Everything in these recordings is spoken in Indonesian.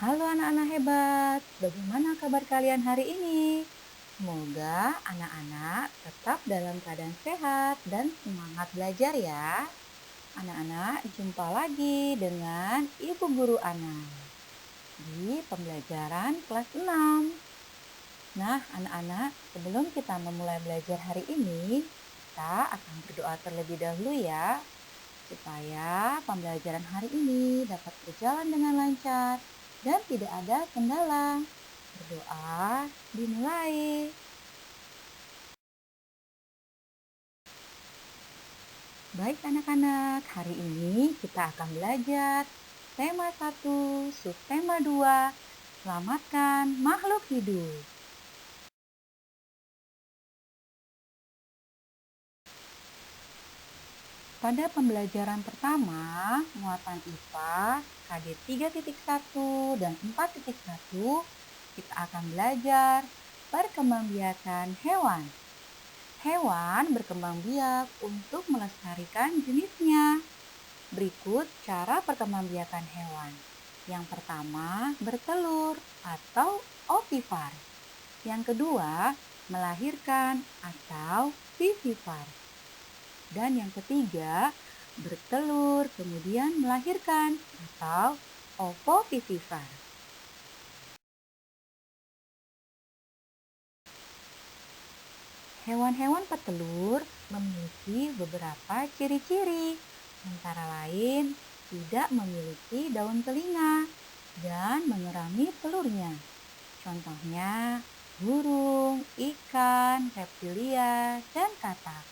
Halo anak-anak hebat, bagaimana kabar kalian hari ini? Semoga anak-anak tetap dalam keadaan sehat dan semangat belajar ya. Anak-anak, jumpa lagi dengan Ibu Guru Ana di pembelajaran kelas 6. Nah, anak-anak, sebelum kita memulai belajar hari ini, kita akan berdoa terlebih dahulu ya, supaya pembelajaran hari ini dapat berjalan dengan lancar dan tidak ada kendala. Berdoa dimulai. Baik anak-anak, hari ini kita akan belajar tema 1, subtema 2, selamatkan makhluk hidup. Pada pembelajaran pertama, muatan IPA KD 3.1 dan 4.1, kita akan belajar perkembangbiakan hewan. Hewan berkembang biak untuk melestarikan jenisnya. Berikut cara perkembangbiakan hewan. Yang pertama, bertelur atau ovivar. Yang kedua, melahirkan atau vivivar. Dan yang ketiga, bertelur kemudian melahirkan atau ovovivivar. Hewan-hewan petelur memiliki beberapa ciri-ciri, antara lain tidak memiliki daun telinga dan mengerami telurnya. Contohnya burung, ikan, reptilia, dan katak.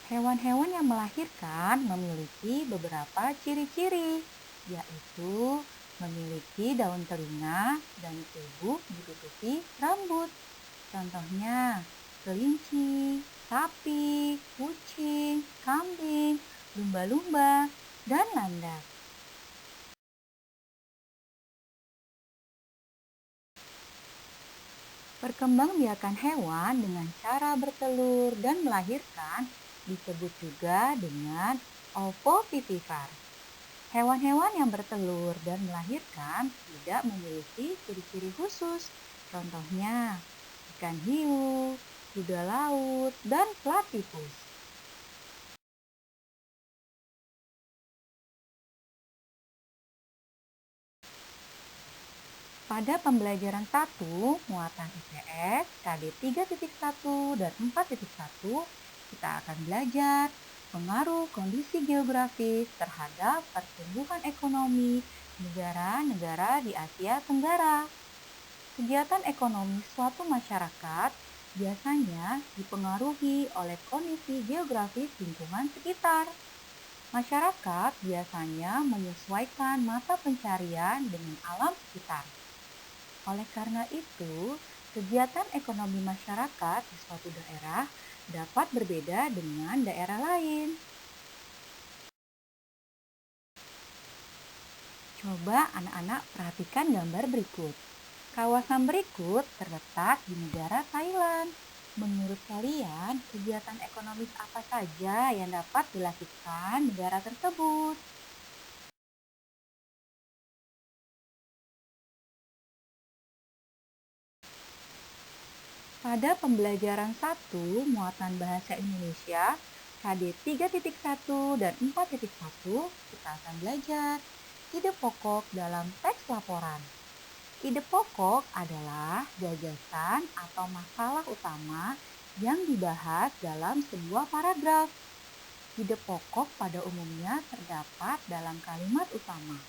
Hewan-hewan yang melahirkan memiliki beberapa ciri-ciri, yaitu memiliki daun telinga dan tubuh ditutupi rambut. Contohnya kelinci, sapi, kucing, kambing, lumba-lumba, dan landak. Perkembangbiakan hewan dengan cara bertelur dan melahirkan disebut juga dengan ovovivivar. Hewan-hewan yang bertelur dan melahirkan tidak memiliki ciri-ciri khusus. Contohnya ikan hiu, kuda laut, dan platypus. Pada pembelajaran 1, muatan IPS KD 3.1 dan 4.1, kita akan belajar pengaruh kondisi geografis terhadap pertumbuhan ekonomi negara-negara di Asia Tenggara. Kegiatan ekonomi suatu masyarakat biasanya dipengaruhi oleh kondisi geografis lingkungan sekitar. Masyarakat biasanya menyesuaikan mata pencarian dengan alam sekitar. Oleh karena itu, kegiatan ekonomi masyarakat di suatu daerah dapat berbeda dengan daerah lain. Coba anak-anak perhatikan gambar berikut. Kawasan berikut terletak di negara Thailand. Menurut kalian, kegiatan ekonomis apa saja yang dapat dilakukan negara tersebut? Pada pembelajaran 1, muatan bahasa Indonesia KD 3.1 dan 4.1, kita akan belajar ide pokok dalam teks laporan. Ide pokok adalah gagasan atau masalah utama yang dibahas dalam sebuah paragraf. Ide pokok pada umumnya terdapat dalam kalimat utama.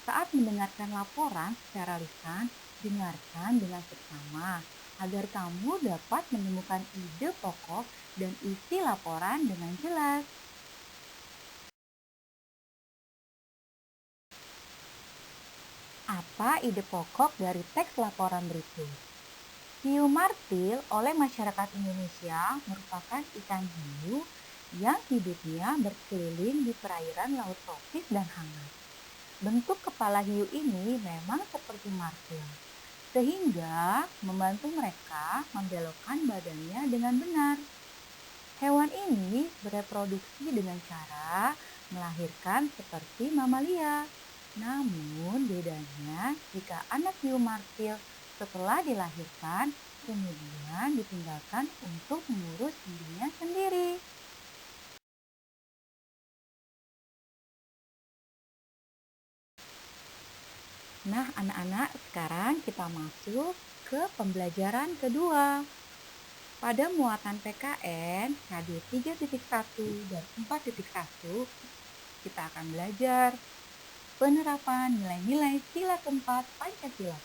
Saat mendengarkan laporan secara lisan, dengarkan dengan seksama agar kamu dapat menemukan ide pokok dan isi laporan dengan jelas. Apa ide pokok dari teks laporan berikut? Hiu martil oleh masyarakat Indonesia merupakan ikan hiu yang hidupnya berkeliling di perairan laut tropis dan hangat. Bentuk kepala hiu ini memang seperti martil, sehingga membantu mereka membelokkan badannya dengan benar. Hewan ini bereproduksi dengan cara melahirkan seperti mamalia. Namun bedanya jika anak hiu martil setelah dilahirkan kemudian ditinggalkan untuk mengurus dirinya sendiri. Nah, anak-anak, sekarang kita masuk ke pembelajaran kedua. Pada muatan PKN KD 3.1 dan 4.1, kita akan belajar penerapan nilai-nilai sila keempat Pancasila.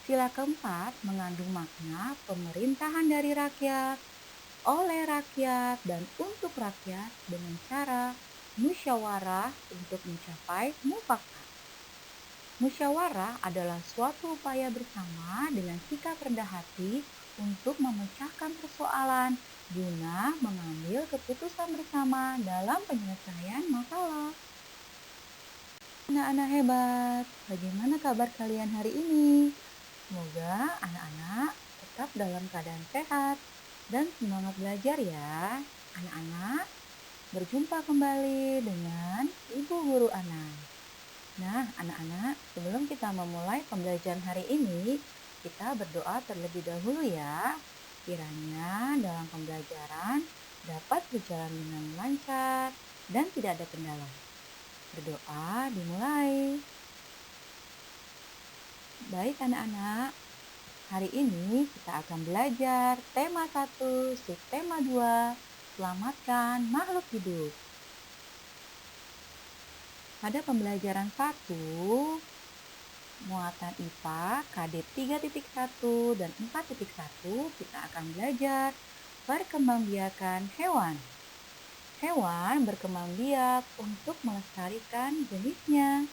Sila keempat mengandung makna pemerintahan dari rakyat, oleh rakyat, dan untuk rakyat dengan cara musyawarah untuk mencapai mufakat. Musyawarah adalah suatu upaya bersama dengan sikap rendah hati untuk memecahkan persoalan guna mengambil keputusan bersama dalam penyelesaian masalah. Anak-anak hebat, bagaimana kabar kalian hari ini? Semoga anak-anak tetap dalam keadaan sehat dan semangat belajar ya. Anak-anak, berjumpa kembali dengan Ibu Guru Ana. Nah, anak-anak, sebelum kita memulai pembelajaran hari ini, kita berdoa terlebih dahulu ya. Kiranya dalam pembelajaran dapat berjalan dengan lancar dan tidak ada kendala. Berdoa dimulai. Baik anak-anak, hari ini kita akan belajar tema 1, subtema 2, selamatkan makhluk hidup. Pada pembelajaran 1, muatan IPA KD 3.1 dan 4.1, kita akan belajar perkembangbiakan hewan. Hewan berkembang biak untuk melestarikan jenisnya.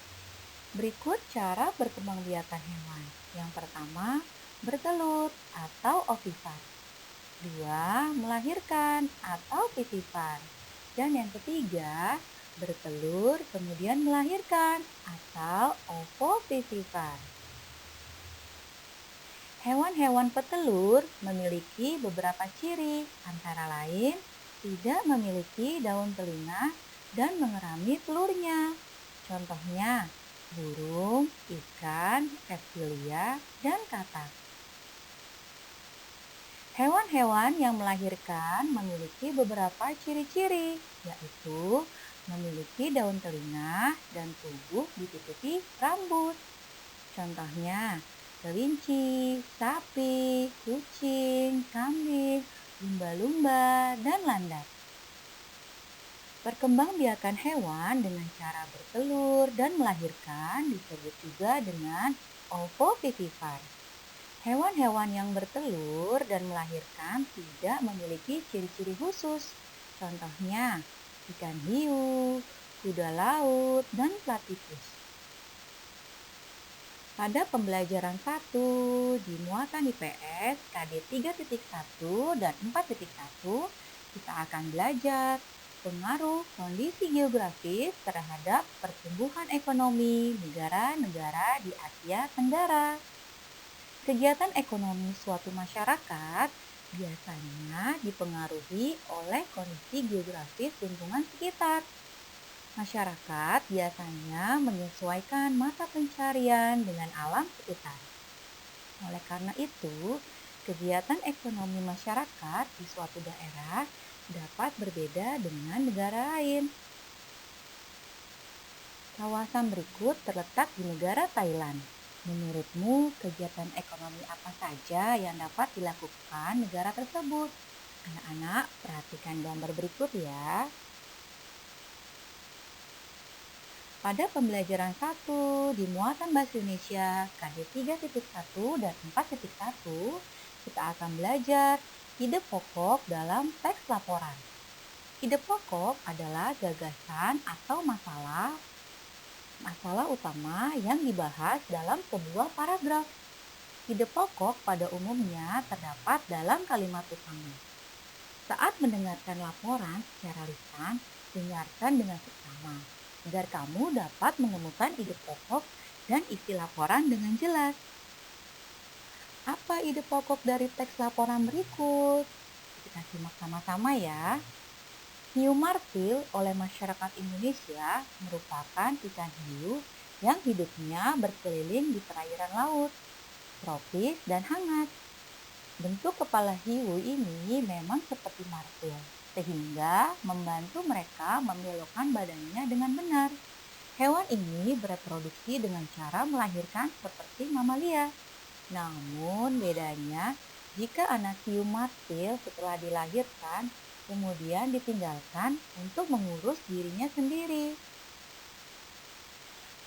Berikut cara berkembangbiakan hewan. Yang pertama, bertelur atau ovipar. 2, melahirkan atau vivipar. Dan yang ketiga, bertelur kemudian melahirkan atau ovovivipar. Hewan-hewan petelur memiliki beberapa ciri, antara lain tidak memiliki daun telinga dan mengerami telurnya. Contohnya, burung, ikan, reptilia, dan katak. Hewan-hewan yang melahirkan memiliki beberapa ciri-ciri, yaitu memiliki daun telinga dan tubuh ditutupi rambut. Contohnya, kelinci, sapi, kucing, kambing, lumba-lumba, dan landak. Perkembangbiakan hewan dengan cara bertelur dan melahirkan disebut juga dengan ovovivipar. Hewan-hewan yang bertelur dan melahirkan tidak memiliki ciri-ciri khusus. Contohnya, ikan hiu, kuda laut, dan platypus. Pada pembelajaran 1 di muatan IPS KD 3.1 dan 4.1, kita akan belajar pengaruh kondisi geografis terhadap pertumbuhan ekonomi negara-negara di Asia Tenggara. Kegiatan ekonomi suatu masyarakat biasanya dipengaruhi oleh kondisi geografis lingkungan sekitar. Masyarakat biasanya menyesuaikan mata pencarian dengan alam sekitar. Oleh karena itu, kegiatan ekonomi masyarakat di suatu daerah dapat berbeda dengan negara lain. Kawasan berikut terletak di negara Thailand. Menurutmu, kegiatan ekonomi apa saja yang dapat dilakukan negara tersebut? Anak-anak, perhatikan gambar berikut ya. Pada pembelajaran 1 di muatan bahasa Indonesia KD 3.1 dan 4.1, kita akan belajar ide pokok dalam teks laporan. Ide pokok adalah gagasan atau masalah utama yang dibahas dalam sebuah paragraf. Ide pokok pada umumnya terdapat dalam kalimat utama. Saat mendengarkan laporan secara lisan, dengarkan dengan seksama agar kamu dapat menemukan ide pokok dan isi laporan dengan jelas. Apa ide pokok dari teks laporan berikut? Kita simak sama-sama ya. Hiu martil oleh masyarakat Indonesia merupakan ikan hiu yang hidupnya berkeliling di perairan laut, tropis dan hangat. Bentuk kepala hiu ini memang seperti martil, sehingga membantu mereka membelokkan badannya dengan benar. Hewan ini bereproduksi dengan cara melahirkan seperti mamalia. Namun bedanya, jika anak hiu martil setelah dilahirkan, kemudian ditinggalkan untuk mengurus dirinya sendiri.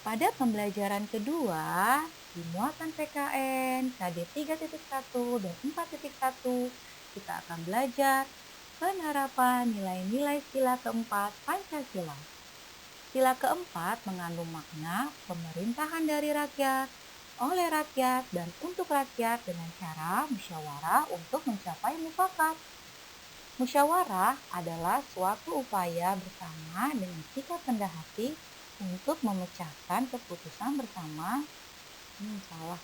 Pada pembelajaran kedua, di muatan PKN, KD 3.1 dan 4.1, kita akan belajar penerapan nilai-nilai sila keempat Pancasila. Sila keempat mengandung makna pemerintahan dari rakyat, oleh rakyat, dan untuk rakyat dengan cara musyawarah untuk mencapai mufakat. Musyawarah adalah suatu upaya bersama dengan sikap rendah hati untuk memecahkan keputusan bersama. Salah.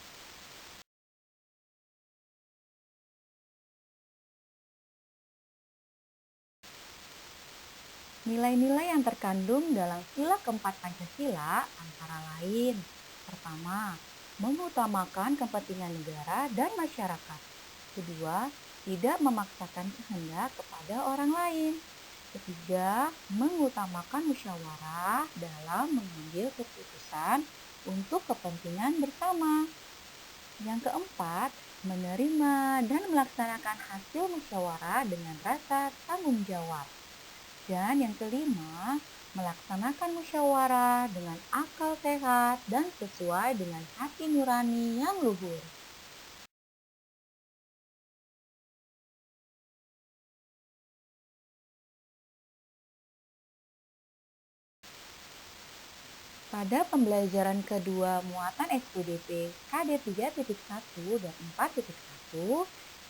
Nilai-nilai yang terkandung dalam sila keempat Pancasila antara lain: pertama, mengutamakan kepentingan negara dan masyarakat. Kedua, tidak memaksakan kehendak kepada orang lain. Ketiga, mengutamakan musyawarah dalam mengambil keputusan untuk kepentingan bersama. Yang keempat, menerima dan melaksanakan hasil musyawarah dengan rasa tanggung jawab. Dan yang kelima, melaksanakan musyawarah dengan akal sehat dan sesuai dengan hati nurani yang luhur. Pada pembelajaran kedua muatan SPDP KD 3.1 dan 4.1,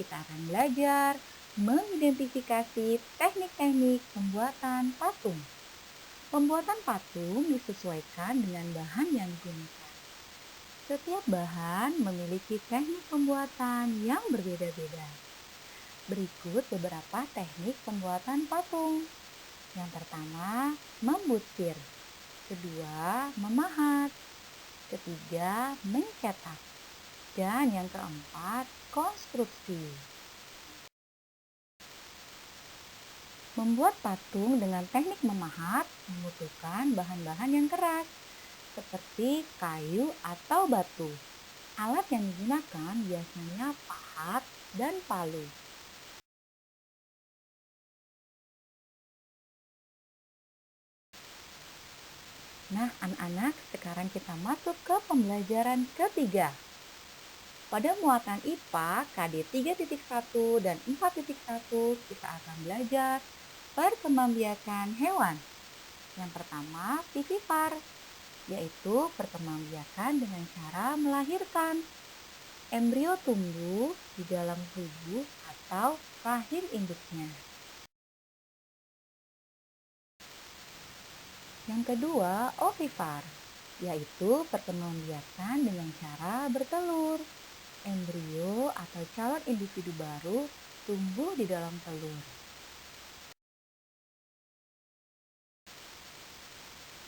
kita akan belajar mengidentifikasi teknik-teknik pembuatan patung. Pembuatan patung disesuaikan dengan bahan yang digunakan. Setiap bahan memiliki teknik pembuatan yang berbeda-beda. Berikut beberapa teknik pembuatan patung. Yang pertama, membutir. Kedua, memahat. Ketiga, mencetak. Dan yang keempat, konstruksi. Membuat patung dengan teknik memahat membutuhkan bahan-bahan yang keras, seperti kayu atau batu. Alat yang digunakan biasanya pahat dan palu. Nah, anak-anak, sekarang kita masuk ke pembelajaran ketiga. Pada muatan IPA KD 3.1 dan 4.1, kita akan belajar perkembangbiakan hewan. Yang pertama, vivipar, yaitu perkembangbiakan dengan cara melahirkan. Embrio tumbuh di dalam tubuh atau rahim induknya. Yang kedua, ovipar, yaitu perkembangbiakan dengan cara bertelur. Embrio atau calon individu baru tumbuh di dalam telur.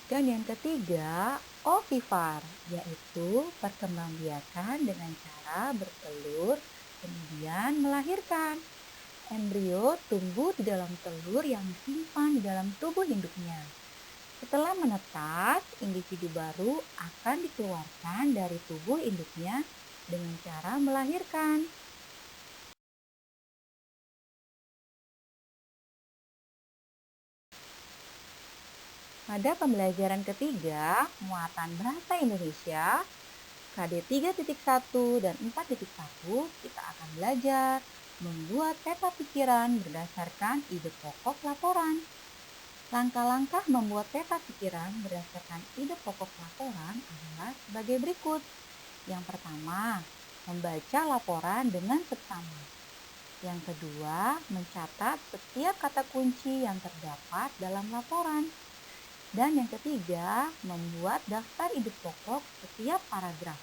Dan yang ketiga, ovipar, yaitu perkembangbiakan dengan cara bertelur kemudian melahirkan. Embrio tumbuh di dalam telur yang disimpan di dalam tubuh induknya. Setelah menetas, individu baru akan dikeluarkan dari tubuh induknya dengan cara melahirkan. Pada pembelajaran ketiga, muatan bahasa Indonesia, KD 3.1 dan 4.1, kita akan belajar membuat peta pikiran berdasarkan ide pokok laporan. Langkah-langkah membuat peta pikiran berdasarkan ide pokok laporan adalah sebagai berikut. Yang pertama, membaca laporan dengan seksama. Yang kedua, mencatat setiap kata kunci yang terdapat dalam laporan. Dan yang ketiga, membuat daftar ide pokok setiap paragraf.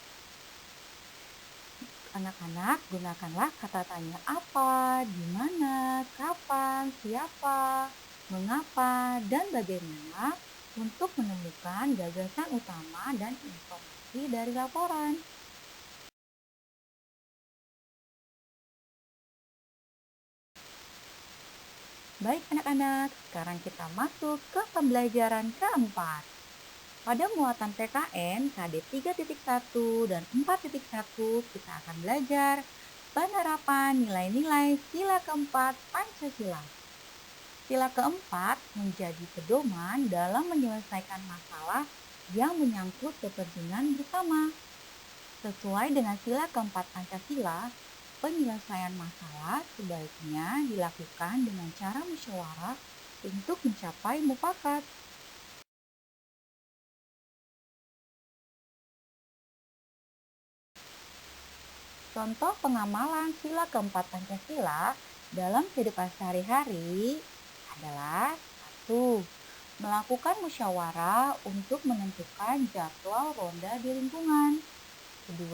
Anak-anak, gunakanlah kata tanya apa, di mana, kapan, siapa, mengapa, dan bagaimana untuk menemukan gagasan utama dan informasi dari laporan. Baik anak-anak, sekarang kita masuk ke pembelajaran keempat. Pada muatan PKN KD 3.1 dan 4.1 kita akan belajar penerapan nilai-nilai sila keempat Pancasila. Sila keempat menjadi pedoman dalam menyelesaikan masalah yang menyangkut kepentingan bersama. Sesuai dengan sila keempat Pancasila, penyelesaian masalah sebaiknya dilakukan dengan cara musyawarah untuk mencapai mufakat. Contoh pengamalan sila keempat Pancasila dalam kehidupan sehari-hari adalah 1. Melakukan musyawarah untuk menentukan jadwal ronda di lingkungan. 2.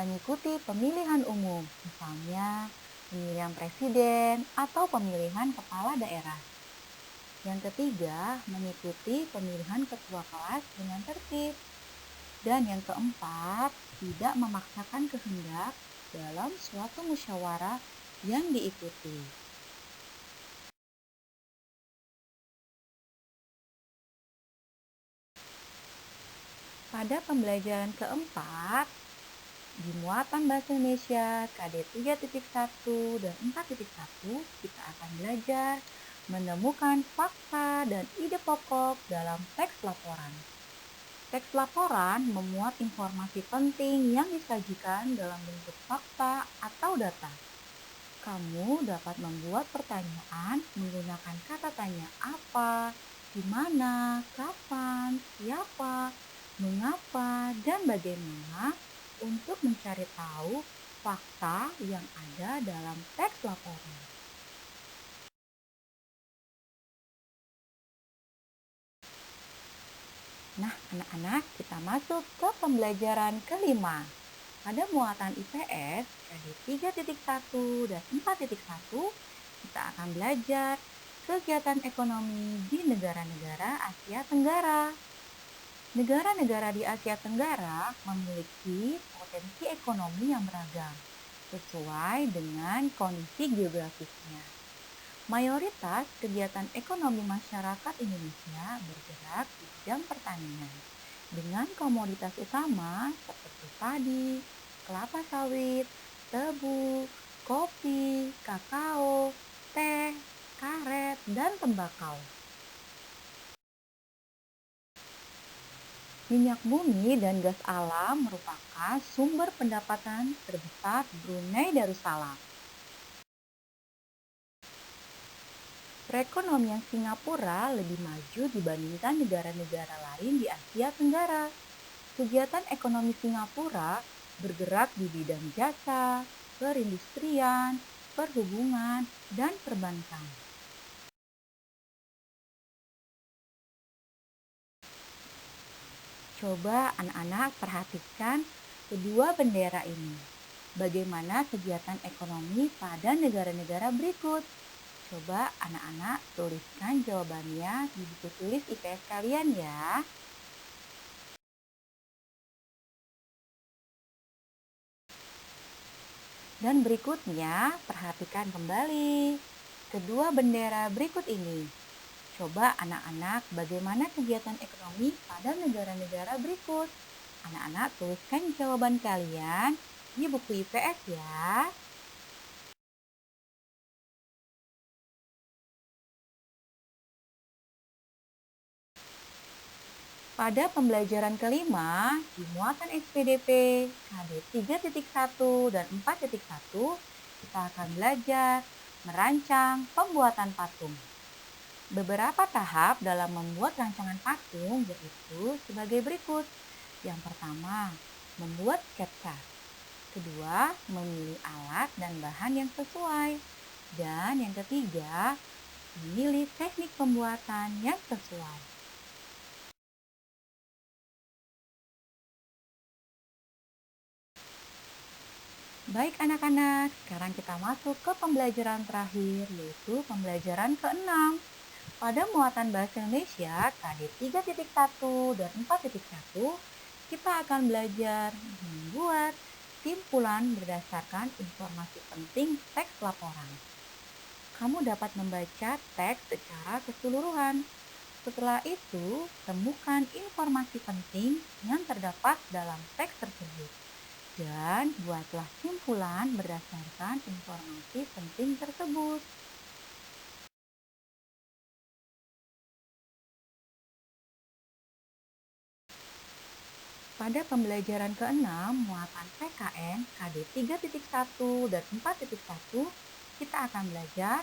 Mengikuti pemilihan umum, misalnya pemilihan presiden atau pemilihan kepala daerah. Yang ketiga, mengikuti pemilihan ketua kelas dengan tertib. Dan yang keempat, tidak memaksakan kehendak dalam suatu musyawarah yang diikuti. Pada pembelajaran keempat, di muatan bahasa Indonesia KD 3.1 dan 4.1 kita akan belajar menemukan fakta dan ide pokok dalam teks laporan. Teks laporan memuat informasi penting yang disajikan dalam bentuk fakta atau data. Kamu dapat membuat pertanyaan menggunakan kata tanya apa, di mana, kapan, siapa, mengapa, dan bagaimana untuk mencari tahu fakta yang ada dalam teks laporan. Nah, anak-anak, kita masuk ke pembelajaran kelima. Pada muatan IPS, KD 3.1 dan 4.1, kita akan belajar kegiatan ekonomi di negara-negara Asia Tenggara. Negara-negara di Asia Tenggara memiliki potensi ekonomi yang beragam, sesuai dengan kondisi geografisnya. Mayoritas kegiatan ekonomi masyarakat Indonesia bergerak di bidang pertanian dengan komoditas utama seperti padi, kelapa sawit, tebu, kopi, kakao, teh, karet, dan tembakau. Minyak bumi dan gas alam merupakan sumber pendapatan terbesar Brunei Darussalam. Perekonomian Singapura lebih maju dibandingkan negara-negara lain di Asia Tenggara. Kegiatan ekonomi Singapura bergerak di bidang jasa, perindustrian, perhubungan, dan perbankan. Coba anak-anak perhatikan kedua bendera ini. Bagaimana kegiatan ekonomi pada negara-negara berikut? Coba anak-anak tuliskan jawabannya di buku tulis IPS kalian ya. Dan berikutnya, perhatikan kembali kedua bendera berikut ini. Coba anak-anak bagaimana kegiatan ekonomi pada negara-negara berikut. Anak-anak tuliskan jawaban kalian di buku IPS ya. Pada pembelajaran kelima, di muatan SPDP KD 3.1 dan 4.1, kita akan belajar merancang pembuatan patung. Beberapa tahap dalam membuat rancangan patung yaitu sebagai berikut. Yang pertama, membuat sketsa. Kedua, memilih alat dan bahan yang sesuai. Dan yang ketiga, memilih teknik pembuatan yang sesuai. Baik anak-anak, sekarang kita masuk ke pembelajaran terakhir, yaitu pembelajaran ke-6. Pada muatan bahasa Indonesia, KD 3.1 dan 4.1, kita akan belajar membuat simpulan berdasarkan informasi penting teks laporan. Kamu dapat membaca teks secara keseluruhan. Setelah itu, temukan informasi penting yang terdapat dalam teks tersebut dan buatlah simpulan berdasarkan informasi penting tersebut. Pada pembelajaran ke-6, muatan PKN KD 3.1 dan 4.1, kita akan belajar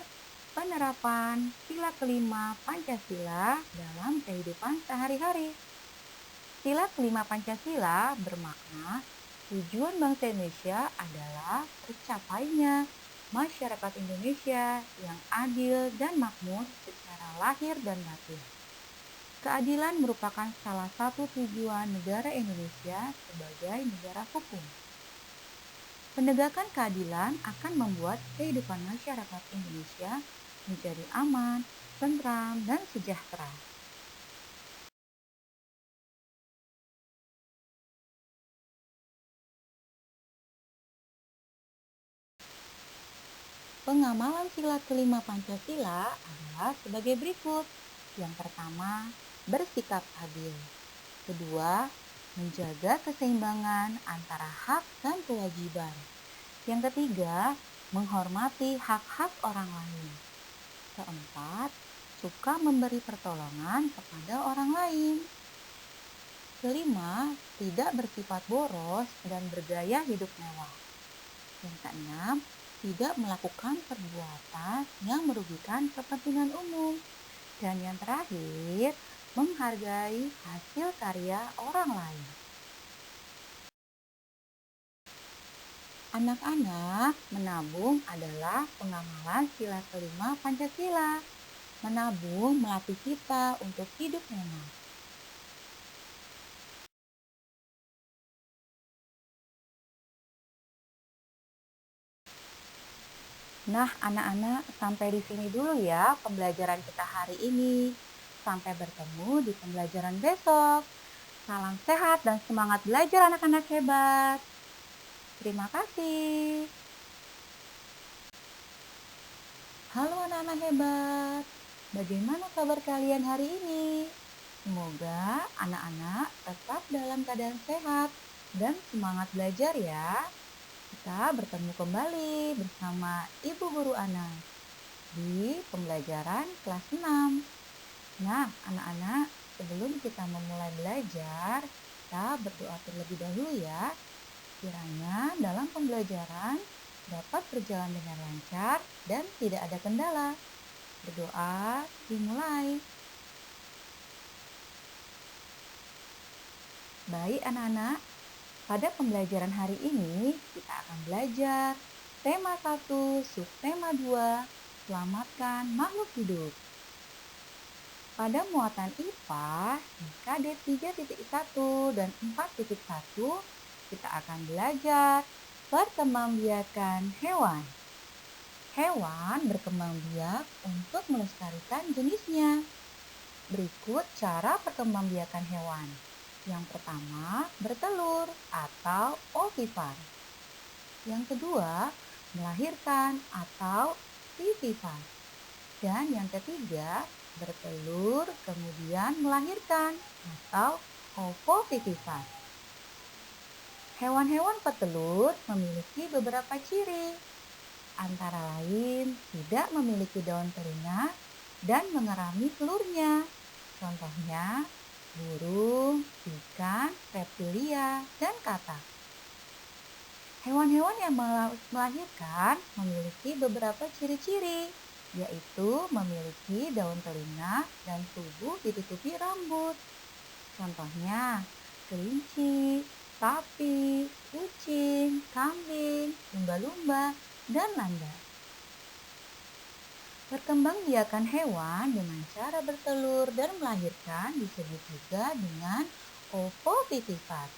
penerapan sila kelima Pancasila dalam kehidupan sehari-hari. Sila kelima Pancasila bermakna tujuan bangsa Indonesia adalah tercapainya masyarakat Indonesia yang adil dan makmur secara lahir dan batin. Keadilan merupakan salah satu tujuan negara Indonesia sebagai negara hukum. Penegakan keadilan akan membuat kehidupan masyarakat Indonesia menjadi aman, tentram, dan sejahtera. Pengamalan sila kelima Pancasila adalah sebagai berikut. Yang pertama, bersikap adil. Kedua, menjaga keseimbangan antara hak dan kewajiban. Yang ketiga, menghormati hak-hak orang lain. Keempat, suka memberi pertolongan kepada orang lain. Kelima, tidak bersifat boros dan bergaya hidup mewah. Yang keenam, tidak melakukan perbuatan yang merugikan kepentingan umum. Dan yang terakhir, menghargai hasil karya orang lain. Anak-anak, menabung adalah pengamalan sila kelima Pancasila. Menabung melatih kita untuk hidup hemat. Nah, anak-anak, sampai di sini dulu ya pembelajaran kita hari ini. Sampai bertemu di pembelajaran besok. Salam sehat dan semangat belajar anak-anak hebat. Terima kasih. Halo anak-anak hebat. Bagaimana kabar kalian hari ini? Semoga anak-anak tetap dalam keadaan sehat dan semangat belajar ya. Kita bertemu kembali bersama Ibu Guru Ana di pembelajaran kelas 6. Nah, anak-anak, sebelum kita memulai belajar, kita berdoa terlebih dahulu ya. Kiranya dalam pembelajaran dapat berjalan dengan lancar dan tidak ada kendala. Berdoa dimulai. Baik anak-anak, pada pembelajaran hari ini kita akan belajar tema 1, subtema 2, selamatkan makhluk hidup. Pada muatan IPA, di KD 3.1 dan 4.1, kita akan belajar perkembangbiakan hewan. Hewan berkembang biak untuk melestarikan jenisnya. Berikut cara perkembangbiakan hewan. Yang pertama, bertelur atau ovipar. Yang kedua, melahirkan atau vivipar. Dan yang ketiga, bertelur kemudian melahirkan atau ovovivipar. Hewan-hewan petelur memiliki beberapa ciri, antara lain tidak memiliki daun telinga dan mengerami telurnya. Contohnya, burung, ikan, reptilia, dan katak. Hewan-hewan yang melahirkan memiliki beberapa ciri-ciri, yaitu memiliki daun telinga dan tubuh ditutupi rambut. Contohnya, kelinci, sapi, kucing, kambing, lumba-lumba, dan landak. Perkembangbiakan hewan dengan cara bertelur dan melahirkan disebut juga dengan ovovivipar.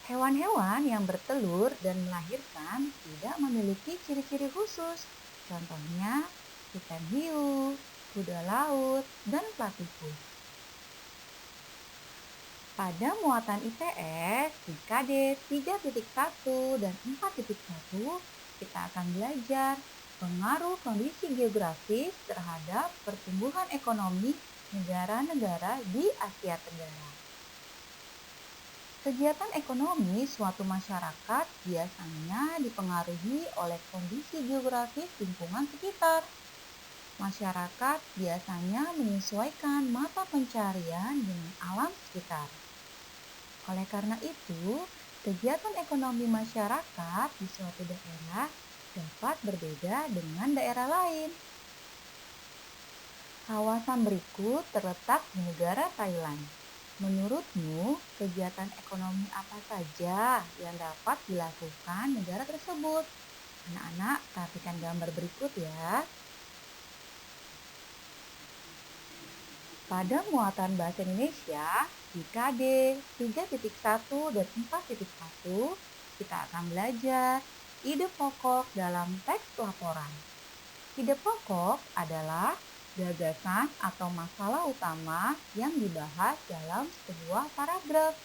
Hewan-hewan yang bertelur dan melahirkan tidak memiliki ciri-ciri khusus. Contohnya, ikan hiu, kuda laut, dan platypus. Pada muatan IPS di KD 3.1 dan 4.1, kita akan belajar pengaruh kondisi geografis terhadap pertumbuhan ekonomi negara-negara di Asia Tenggara. Kegiatan ekonomi suatu masyarakat biasanya dipengaruhi oleh kondisi geografis lingkungan sekitar. Masyarakat biasanya menyesuaikan mata pencarian dengan alam sekitar. Oleh karena itu, kegiatan ekonomi masyarakat di suatu daerah dapat berbeda dengan daerah lain. Kawasan berikut terletak di negara Thailand. Menurutmu, kegiatan ekonomi apa saja yang dapat dilakukan negara tersebut? Anak-anak, perhatikan gambar berikut ya. Pada muatan bahasa Indonesia di KD 3.1 dan 4.1, kita akan belajar ide pokok dalam teks laporan. Ide pokok adalah gagasan atau masalah utama yang dibahas dalam sebuah paragraf.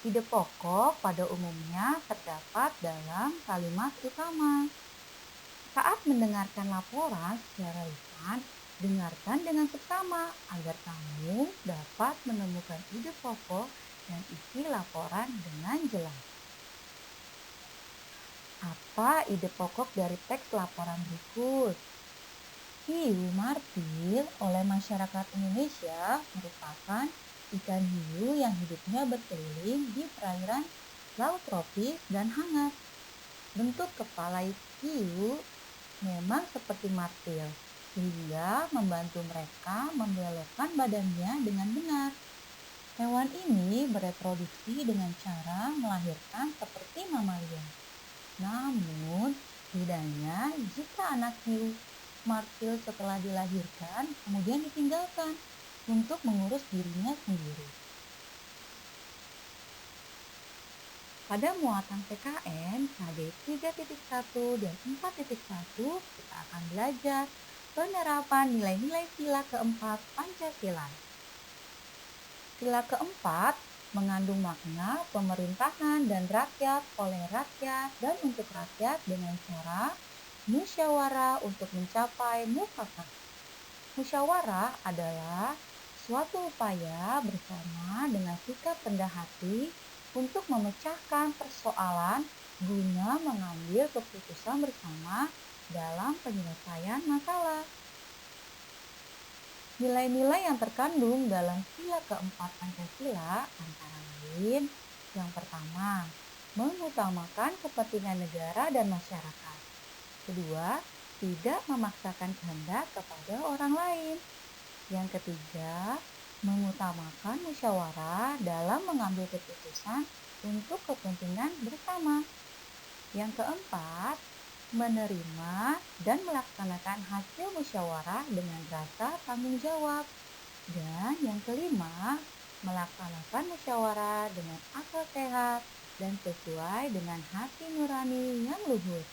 Ide pokok pada umumnya terdapat dalam kalimat utama. Saat mendengarkan laporan secara lisan, dengarkan dengan seksama agar kamu dapat menemukan ide pokok dan isi laporan dengan jelas. Apa ide pokok dari teks laporan berikut? Hiu martil oleh masyarakat Indonesia merupakan ikan hiu yang hidupnya berkeliling di perairan laut tropis dan hangat. Bentuk kepala hiu memang seperti martil, sehingga membantu mereka membelokkan badannya dengan benar. Hewan ini bereproduksi dengan cara melahirkan seperti mamalia. Namun, bedanya jika anak hiu martil setelah dilahirkan kemudian ditinggalkan untuk mengurus dirinya sendiri. Pada muatan PKN KD 3.1 dan 4.1, kita akan belajar penerapan nilai-nilai sila keempat Pancasila. Sila keempat mengandung makna pemerintahan dan rakyat oleh rakyat dan untuk rakyat dengan cara musyawarah untuk mencapai mufakat. Musyawarah adalah suatu upaya bersama dengan sikap rendah hati untuk memecahkan persoalan guna mengambil keputusan bersama dalam penyelesaian masalah. Nilai-nilai yang terkandung dalam sila keempat Pancasila antara lain, yang pertama, mengutamakan kepentingan negara dan masyarakat. Kedua, tidak memaksakan kehendak kepada orang lain. Yang ketiga, mengutamakan musyawarah dalam mengambil keputusan untuk kepentingan bersama. Yang keempat, menerima dan melaksanakan hasil musyawarah dengan rasa tanggung jawab. Dan yang kelima, melaksanakan musyawarah dengan akal sehat dan sesuai dengan hati nurani yang luhur.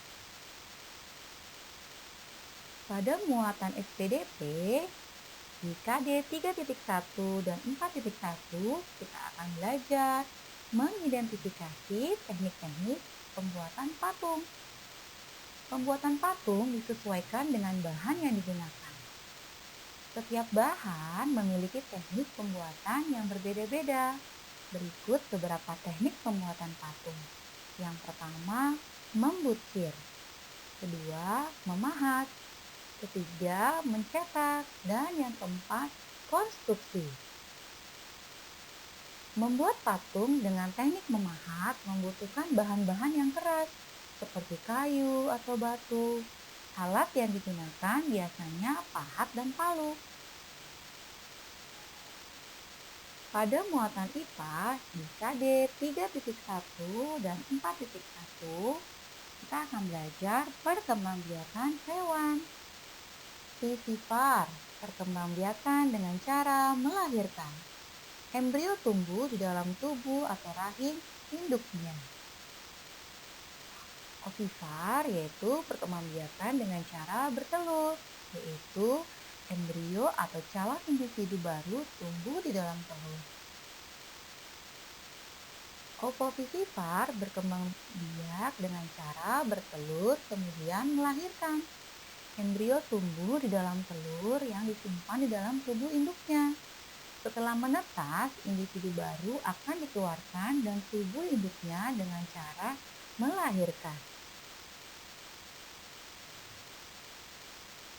Pada muatan SPDP, di KD 3.1 dan 4.1, kita akan belajar mengidentifikasi teknik-teknik pembuatan patung. Pembuatan patung disesuaikan dengan bahan yang digunakan. Setiap bahan memiliki teknik pembuatan yang berbeda-beda. Berikut beberapa teknik pembuatan patung. Yang pertama, membutsir. Kedua, memahat. Ketiga, mencetak. Dan yang keempat, konstruksi. Membuat patung dengan teknik memahat membutuhkan bahan-bahan yang keras, seperti kayu atau batu. Alat yang digunakan biasanya pahat dan palu. Pada muatan IPA di KD 3.1 dan 4.1, kita akan belajar perkembangbiakan hewan. Vivipar, perkembangbiakan dengan cara melahirkan. Embrio tumbuh di dalam tubuh atau rahim induknya. Ovivar yaitu perkembangbiakan dengan cara bertelur, yaitu embrio atau calon individu baru tumbuh di dalam telur. Ovovivivar berkembang biak dengan cara bertelur kemudian melahirkan. Embrio tumbuh di dalam telur yang disimpan di dalam tubuh induknya. Setelah menetas, individu baru akan dikeluarkan dan tubuh induknya dengan cara melahirkan.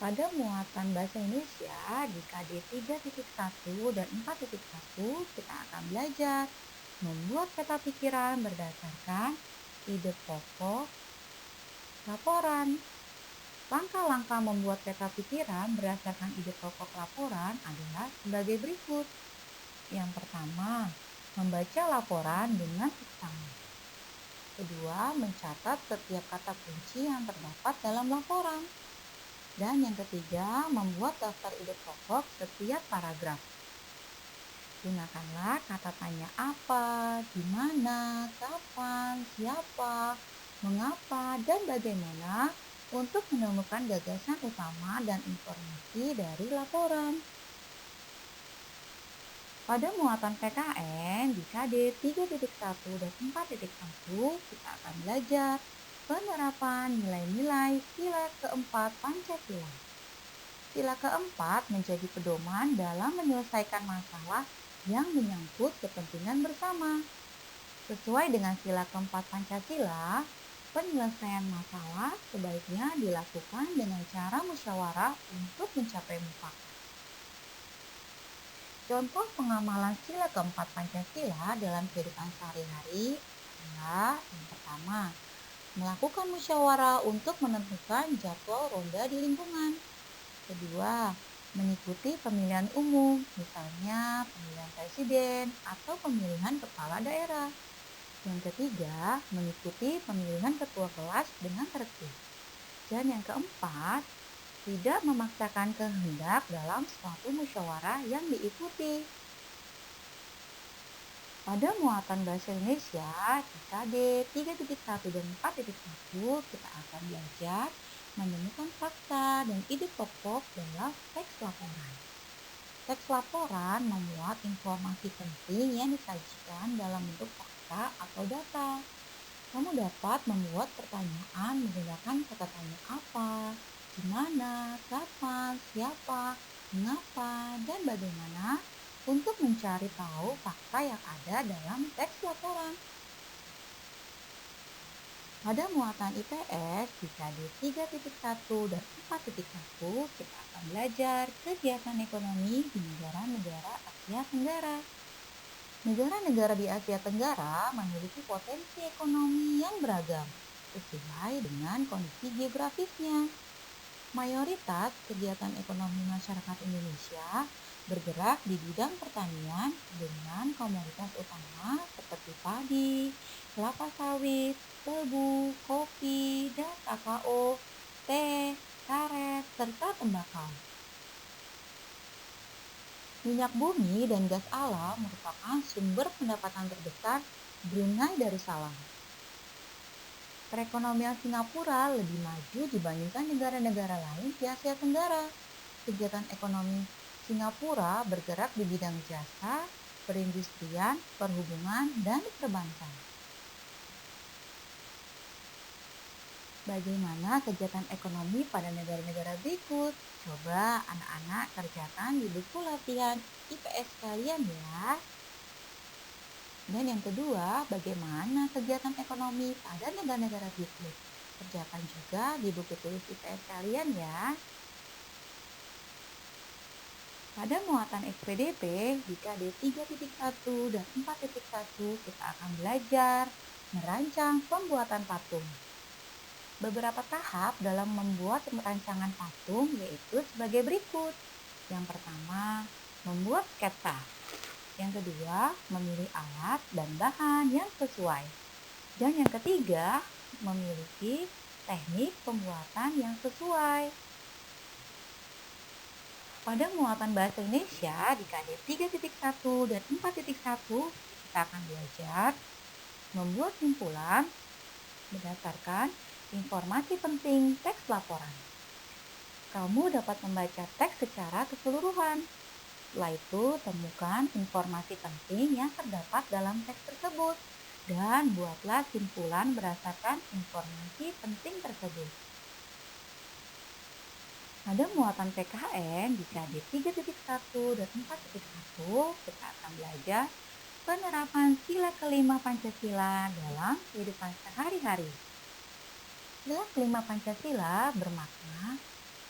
Pada muatan bahasa Indonesia di KD 3.1 dan 4.1 kita akan belajar membuat peta pikiran berdasarkan ide pokok laporan. Langkah-langkah membuat peta pikiran berdasarkan ide pokok laporan adalah sebagai berikut. Yang pertama, membaca laporan dengan seksama. Kedua, mencatat setiap kata kunci yang terdapat dalam laporan. Dan yang ketiga, membuat daftar ide pokok setiap paragraf. Gunakanlah kata tanya apa, di mana, kapan, siapa, mengapa, dan bagaimana untuk menemukan gagasan utama dan informasi dari laporan. Pada muatan PKN di KD 3.1 dan 4.1 kita akan belajar penerapan nilai-nilai sila keempat Pancasila. Sila keempat menjadi pedoman dalam menyelesaikan masalah yang menyangkut kepentingan bersama. Sesuai dengan sila keempat Pancasila, penyelesaian masalah sebaiknya dilakukan dengan cara musyawarah untuk mencapai mufakat. Contoh pengamalan sila keempat Pancasila dalam kehidupan sehari-hari adalah yang pertama, melakukan musyawarah untuk menentukan jadwal ronda di lingkungan. Kedua, mengikuti pemilihan umum, misalnya pemilihan presiden atau pemilihan kepala daerah. Yang ketiga, mengikuti pemilihan ketua kelas dengan tertib. Dan yang keempat, tidak memaksakan kehendak dalam suatu musyawarah yang diikuti. Pada muatan bahasa Indonesia di KD 3.1 dan 4.1 kita akan belajar menemukan fakta dan ide pokok dalam teks laporan. Teks laporan memuat informasi penting yang disajikan dalam bentuk fakta atau data. Kamu dapat membuat pertanyaan menggunakan kata tanya apa, di mana, kapan, siapa, mengapa, dan bagaimana untuk mencari tahu fakta yang ada dalam teks laporan. Pada muatan IPS di KD 3.1 dan 4.1 kita akan belajar kegiatan ekonomi di negara-negara Asia Tenggara. Negara-negara di Asia Tenggara memiliki potensi ekonomi yang beragam sesuai dengan kondisi geografisnya. Mayoritas kegiatan ekonomi masyarakat Indonesia bergerak di bidang pertanian dengan komoditas utama seperti padi, kelapa sawit, tebu, kopi, dan kakao, teh, karet, serta tembakau. Minyak bumi dan gas alam merupakan sumber pendapatan terbesar Brunei Darussalam. Perekonomian Singapura lebih maju dibandingkan negara-negara lain di Asia Tenggara. Kegiatan ekonomi Singapura bergerak di bidang jasa, perindustrian, perhubungan, dan perbankan. Bagaimana kegiatan ekonomi pada negara-negara berikut? Coba anak-anak kerjakan di buku latihan IPS kalian ya. Dan yang kedua, bagaimana kegiatan ekonomi pada negara-negara berikut? Kerjakan juga di buku tulis IPS kalian ya. Pada muatan SPDP di KD 3.1 dan 4.1 kita akan belajar merancang pembuatan patung. Beberapa tahap dalam membuat rancangan patung yaitu sebagai berikut. Yang pertama, membuat sketsa. Yang kedua, memilih alat dan bahan yang sesuai. Dan yang ketiga, memiliki teknik pembuatan yang sesuai. Pada muatan bahasa Indonesia di KD 3.1 dan 4.1 kita akan belajar Membuat simpulan berdasarkan informasi penting teks laporan. Kamu dapat membaca teks secara keseluruhan. Setelah itu, temukan informasi penting yang terdapat dalam teks tersebut dan buatlah simpulan berdasarkan informasi penting tersebut. Pada muatan PKN di KD 3.1 dan 4.1, kita akan belajar penerapan sila kelima Pancasila dalam kehidupan sehari-hari. Sila kelima Pancasila bermakna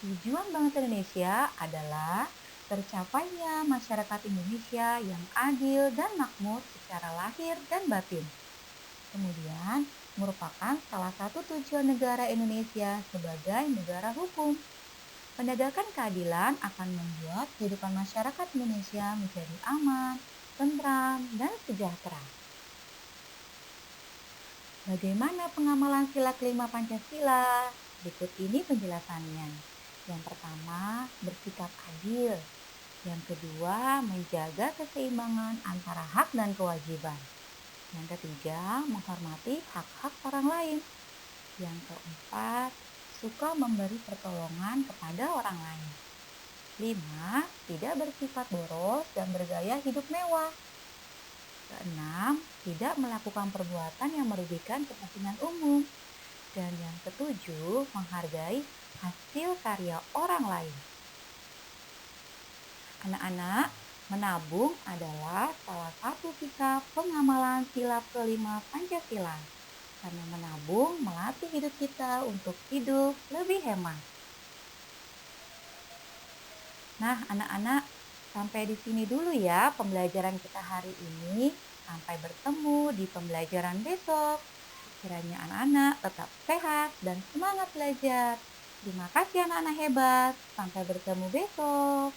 tujuan bangsa Indonesia adalah tercapainya masyarakat Indonesia yang adil dan makmur secara lahir dan batin. Kemudian, merupakan salah satu tujuan negara Indonesia sebagai negara hukum. Penegakkan keadilan akan membuat kehidupan masyarakat Indonesia menjadi aman, tentram, dan sejahtera. Bagaimana pengamalan sila kelima Pancasila? Berikut ini penjelasannya. Yang pertama, bersikap adil. Yang kedua, menjaga keseimbangan antara hak dan kewajiban. Yang ketiga, menghormati hak-hak orang lain. Yang keempat, suka memberi pertolongan kepada orang lain. 5. Tidak bersifat boros dan bergaya hidup mewah. Keenam, tidak melakukan perbuatan yang merugikan kepentingan umum. Dan yang ketujuh, menghargai hasil karya orang lain. Anak-anak, menabung adalah salah satu sikap pengamalan sila kelima Pancasila. Karena menabung melatih hidup kita untuk hidup lebih hemat. Nah, anak-anak, sampai di sini dulu ya pembelajaran kita hari ini. Sampai bertemu di pembelajaran besok. Kiranya anak-anak tetap sehat dan semangat belajar. Terima kasih anak-anak hebat. Sampai bertemu besok.